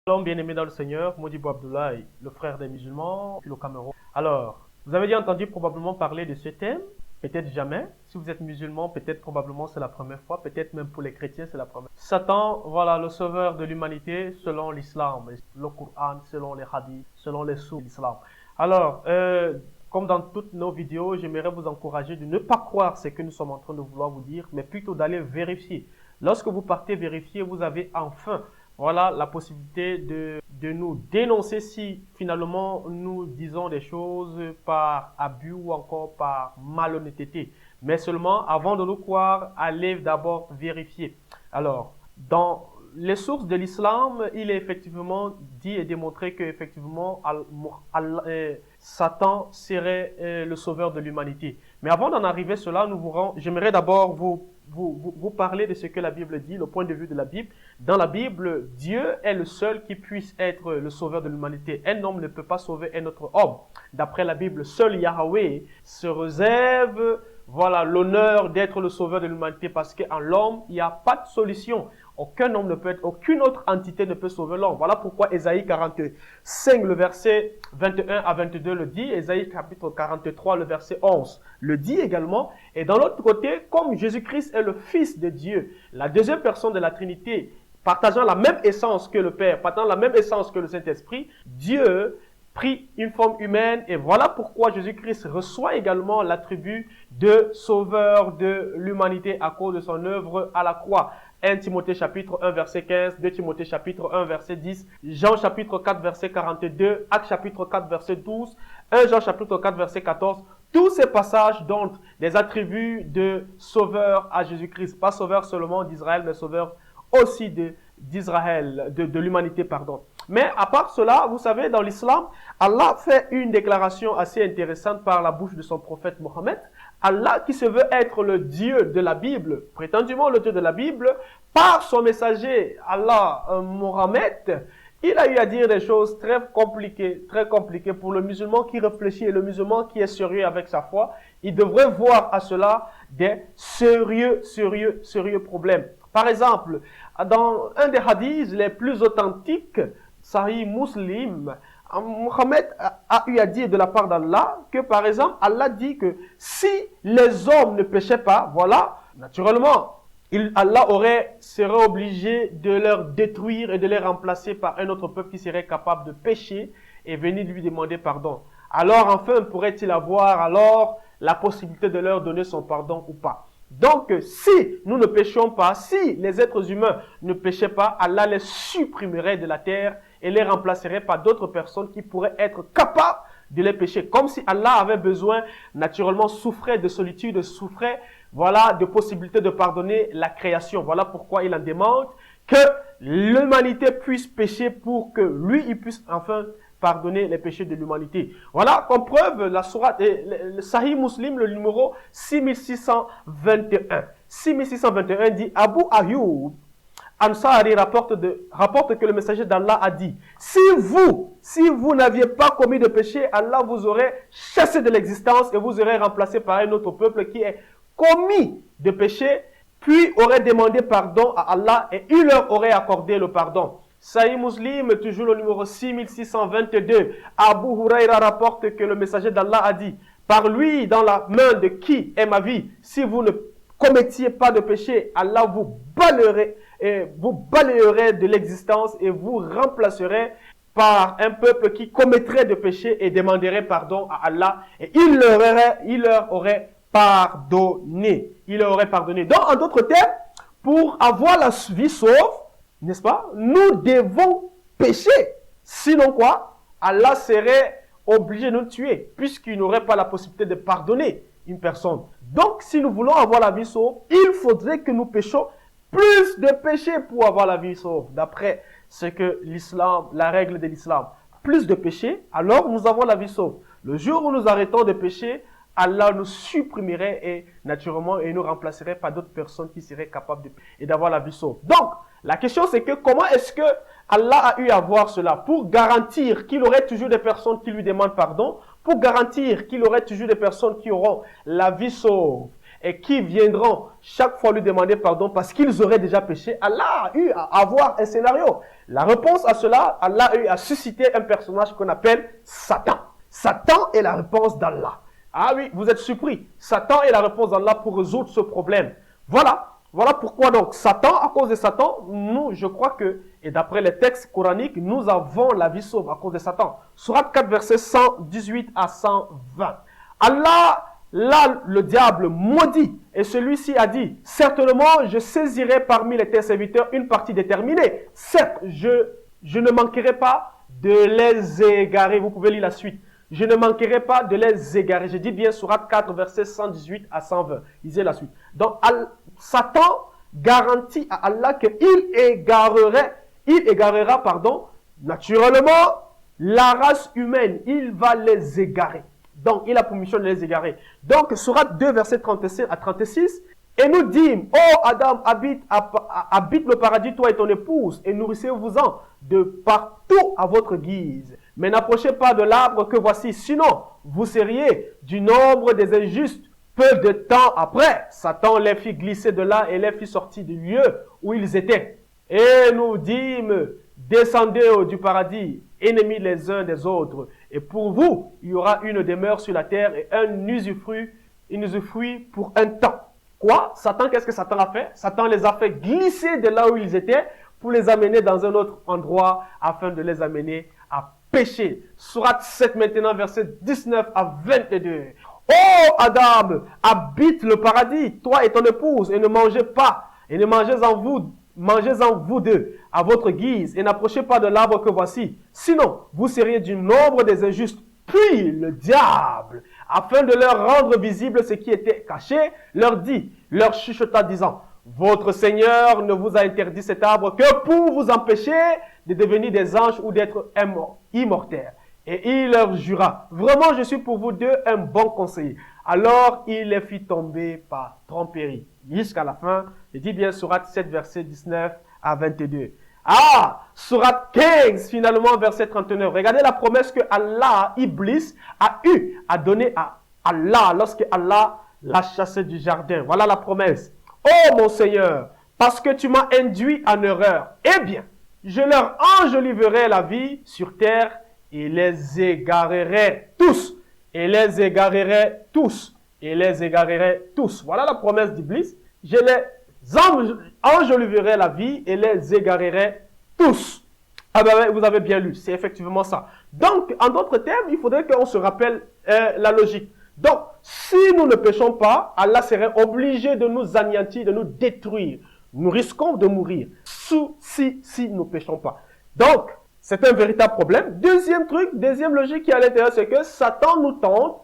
Shalom, bien-aimés dans le Seigneur, Modibo Abdoulaye, le frère des musulmans, le Cameroun. Alors, vous avez déjà entendu probablement parler de ce thème, peut-être jamais. Si vous êtes musulman, peut-être probablement c'est la première fois, peut-être même pour les chrétiens c'est la première. Satan, voilà, le sauveur de l'humanité selon l'islam, le Coran, selon les hadiths, selon les sources de l'islam. Alors, comme dans toutes nos vidéos, j'aimerais vous encourager de ne pas croire ce que nous sommes en train de vouloir vous dire, mais plutôt d'aller vérifier. Lorsque vous partez vérifier, vous avez enfin voilà la possibilité de nous dénoncer si finalement nous disons des choses par abus ou encore par malhonnêteté. Mais seulement avant de nous croire, allez d'abord vérifier. Alors, dans les sources de l'islam, il est effectivement dit et démontré que effectivement Satan serait le sauveur de l'humanité. Mais avant d'en arriver à cela, j'aimerais d'abord vous parler de ce que la Bible dit, le point de vue de la Bible. Dans la Bible, Dieu est le seul qui puisse être le sauveur de l'humanité. Un homme ne peut pas sauver un autre homme. D'après la Bible, seul Yahweh se réserve l'honneur d'être le sauveur de l'humanité parce qu'en l'homme, il n'y a pas de solution. Aucun homme ne peut être, aucune autre entité ne peut sauver l'homme. Voilà pourquoi Ésaïe 45, le verset 21 à 22 le dit. Ésaïe chapitre 43, le verset 11 le dit également. Et d'un autre côté, comme Jésus-Christ est le Fils de Dieu, la deuxième personne de la Trinité, partageant la même essence que le Père, partageant la même essence que le Saint-Esprit, Dieu prit une forme humaine et voilà pourquoi Jésus-Christ reçoit également l'attribut de sauveur de l'humanité à cause de son œuvre à la croix. 1 Timothée chapitre 1 verset 15, 2 Timothée chapitre 1 verset 10, Jean chapitre 4 verset 42, Actes chapitre 4 verset 12, 1 Jean chapitre 4 verset 14. Tous ces passages donnent des attributs de sauveur à Jésus-Christ. Pas sauveur seulement d'Israël, mais sauveur aussi d'Israël, de l'humanité, pardon. Mais à part cela, vous savez, dans l'islam, Allah fait une déclaration assez intéressante par la bouche de son prophète Mohammed. Allah qui se veut être le Dieu de la Bible, prétendument le Dieu de la Bible, par son messager, Allah, Mohammed, il a eu à dire des choses très compliquées pour le musulman qui réfléchit et le musulman qui est sérieux avec sa foi. Il devrait voir à cela des sérieux problèmes. Par exemple, dans un des hadiths les plus authentiques, Sahih Muslim, Mohammed a eu à dire de la part d'Allah que par exemple, Allah dit que si les hommes ne péchaient pas, voilà, naturellement, Allah serait obligé de leur détruire et de les remplacer par un autre peuple qui serait capable de pécher et venir lui demander pardon. Alors enfin, pourrait-il avoir alors la possibilité de leur donner son pardon ou pas? Donc, si nous ne péchions pas, si les êtres humains ne péchaient pas, Allah les supprimerait de la terre et les remplacerait par d'autres personnes qui pourraient être capables de les pécher. Comme si Allah avait besoin, naturellement, souffrait de solitude, souffrait, de possibilité de pardonner la création. Voilà pourquoi il en demande que l'humanité puisse pécher pour que lui, il puisse enfin pardonner les péchés de l'humanité. Voilà, comme preuve, la sourate, le Sahih Muslim, le numéro 6621. 6621 dit, Abu Ayyub Ansari rapporte que le messager d'Allah a dit, si vous n'aviez pas commis de péché, Allah vous aurait chassé de l'existence et vous aurait remplacé par un autre peuple qui est commis de péché, puis aurait demandé pardon à Allah et il leur aurait accordé le pardon. Sahih Muslim, toujours le numéro 6622, Abu Huraira rapporte que le messager d'Allah a dit, par lui, dans la main de qui est ma vie, si vous ne commettiez pas de péché, Allah vous balayerait de l'existence et vous remplacerait par un peuple qui commettrait de péché et demanderait pardon à Allah et il leur aurait pardonné. Il leur aurait pardonné. Donc, en d'autres termes, pour avoir la vie sauve, n'est-ce pas? Nous devons pécher. Sinon quoi? Allah serait obligé de nous tuer, puisqu'il n'aurait pas la possibilité de pardonner une personne. Donc, si nous voulons avoir la vie sauve, il faudrait que nous péchions plus de péchés pour avoir la vie sauve. D'après ce que l'islam, la règle de l'islam, plus de péchés, alors nous avons la vie sauve. Le jour où nous arrêtons de pécher, Allah nous supprimerait et naturellement et nous remplacerait par d'autres personnes qui seraient capables d'avoir la vie sauve. Donc, la question c'est que comment est-ce que Allah a eu à voir cela pour garantir qu'il aurait toujours des personnes qui lui demandent pardon, pour garantir qu'il aurait toujours des personnes qui auront la vie sauve et qui viendront chaque fois lui demander pardon parce qu'ils auraient déjà péché. Allah a eu à avoir un scénario. La réponse à cela, Allah a suscité un personnage qu'on appelle Satan. Satan est la réponse d'Allah. Ah oui, vous êtes surpris. Satan est la réponse d'Allah pour résoudre ce problème. Voilà. Voilà pourquoi donc Satan, à cause de Satan, nous, je crois que, et d'après les textes coraniques, nous avons la vie sauve à cause de Satan. Sourate 4, versets 118 à 120. Allah, là, le diable maudit, et celui-ci a dit, certainement, je saisirai parmi tes serviteurs une partie déterminée. Certes, je ne manquerai pas de les égarer. Vous pouvez lire la suite. Je ne manquerai pas de les égarer. Je dis bien Sourate 4, versets 118 à 120. Lisez la suite. Donc, Satan garantit à Allah qu'il égarera, naturellement, la race humaine. Il va les égarer. Donc, il a permission de les égarer. Donc, Sourate 2, verset 35 à 36, et nous dîmes, ô Adam, habite le paradis, toi et ton épouse, et nourrissez-vous-en de partout à votre guise. Mais n'approchez pas de l'arbre que voici, sinon vous seriez du nombre des injustes. Peu de temps après, Satan les fit glisser de là et les fit sortir du lieu où ils étaient. Et nous dîmes, descendez du paradis, ennemis les uns des autres. Et pour vous, il y aura une demeure sur la terre et un usufruit pour un temps. Quoi? Satan, qu'est-ce que Satan a fait? Satan les a fait glisser de là où ils étaient pour les amener dans un autre endroit afin de les amener à pécher. Sourate 7 maintenant, verset 19 à 22. Oh Adam, habite le paradis, toi et ton épouse, et ne mangez pas, et ne mangez-en vous deux, à votre guise, et n'approchez pas de l'arbre que voici. Sinon, vous seriez du nombre des injustes. Puis le diable, afin de leur rendre visible ce qui était caché, leur chuchota disant, votre Seigneur ne vous a interdit cet arbre que pour vous empêcher de devenir des anges ou d'être immortels. Et il leur jura, vraiment je suis pour vous deux un bon conseiller. Alors il les fit tomber par tromperie. Jusqu'à la fin, je dis bien Sourate 7, verset 19 à 22. Ah, Sourate 15, finalement, verset 39. Regardez la promesse que Allah, Iblis, a eu à donner à Allah lorsque Allah l'a chassé du jardin. Voilà la promesse. Oh mon Seigneur, parce que tu m'as induit en erreur, eh bien, je leur enjoliverai la vie sur terre et les égarerai tous. Et les égarerai tous. Et les égarerai tous. Voilà la promesse d'Iblis. Je les enjoliverai la vie et les égarerai tous. Ah ben, vous avez bien lu, c'est effectivement ça. Donc, en d'autres termes, il faudrait qu'on se rappelle la logique. Donc, si nous ne péchons pas, Allah serait obligé de nous anéantir, de nous détruire. Nous risquons de mourir si nous ne péchons pas. Donc, c'est un véritable problème. Deuxième logique qui est à l'intérieur, c'est que Satan nous tente.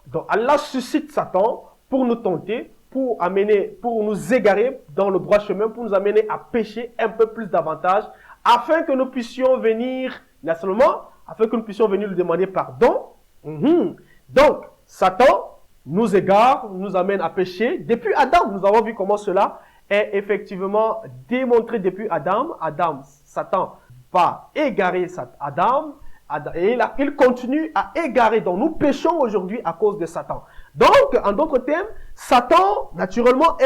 Donc Allah suscite Satan pour nous tenter, pour nous égarer dans le droit chemin, pour nous amener à pécher un peu plus davantage, afin que nous puissions venir, afin que nous puissions venir lui demander pardon. Donc, Satan nous égare, nous amène à pécher. Depuis Adam, nous avons vu comment cela est effectivement démontré depuis Adam. Satan va égarer Adam, et il continue à égarer. Donc, nous péchons aujourd'hui à cause de Satan. Donc, en d'autres termes, Satan, naturellement,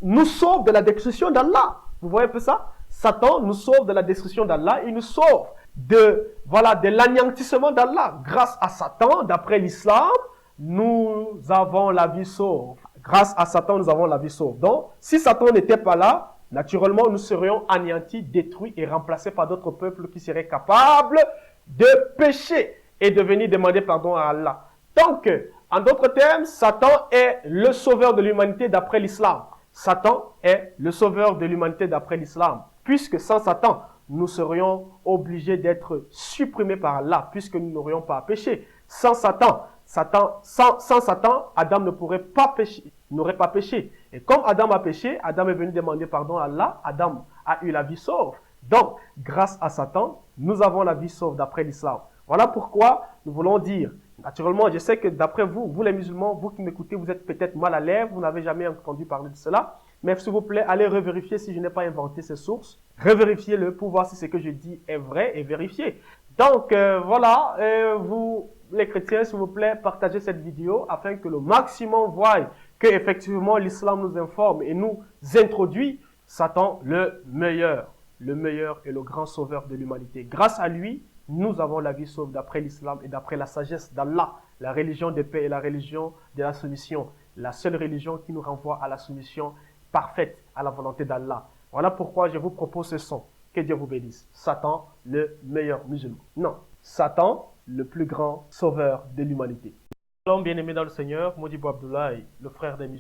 nous sauve de la destruction d'Allah. Vous voyez un peu ça? Satan nous sauve de la destruction d'Allah. Il nous sauve de l'anéantissement d'Allah. Grâce à Satan, d'après l'islam, nous avons la vie sauve. Grâce à Satan, nous avons la vie sauve. Donc, si Satan n'était pas là, naturellement, nous serions anéantis, détruits et remplacés par d'autres peuples qui seraient capables de pécher et de venir demander pardon à Allah. Donc, en d'autres termes, Satan est le sauveur de l'humanité d'après l'islam. Satan est le sauveur de l'humanité d'après l'islam. Puisque sans Satan, nous serions obligés d'être supprimés par Allah, puisque nous n'aurions pas à pécher. Sans Satan, Adam n'aurait pas péché. Et comme Adam a péché, Adam est venu demander pardon à Allah. Adam a eu la vie sauve. Donc, grâce à Satan, nous avons la vie sauve d'après l'islam. Voilà pourquoi nous voulons dire, naturellement, je sais que d'après vous les musulmans, vous qui m'écoutez, vous êtes peut-être mal à l'aise, vous n'avez jamais entendu parler de cela. Mais s'il vous plaît, allez revérifier si je n'ai pas inventé ces sources. Revérifiez-le pour voir si ce que je dis est vrai et vérifié. Donc, voilà, vous, les chrétiens, s'il vous plaît, partagez cette vidéo afin que le maximum voie que effectivement l'islam nous informe et nous introduit Satan le meilleur. le meilleur et le grand sauveur de l'humanité. Grâce à lui, nous avons la vie sauve d'après l'islam et d'après la sagesse d'Allah, la religion de paix et la religion de la soumission, la seule religion qui nous renvoie à la soumission parfaite à la volonté d'Allah. Voilà pourquoi je vous propose ce son. Que Dieu vous bénisse. Satan, le meilleur musulman. Non, Satan, le plus grand sauveur de l'humanité. Shalom, bien-aimé dans le Seigneur, Modibo Abdoulaye, le frère des musulmans.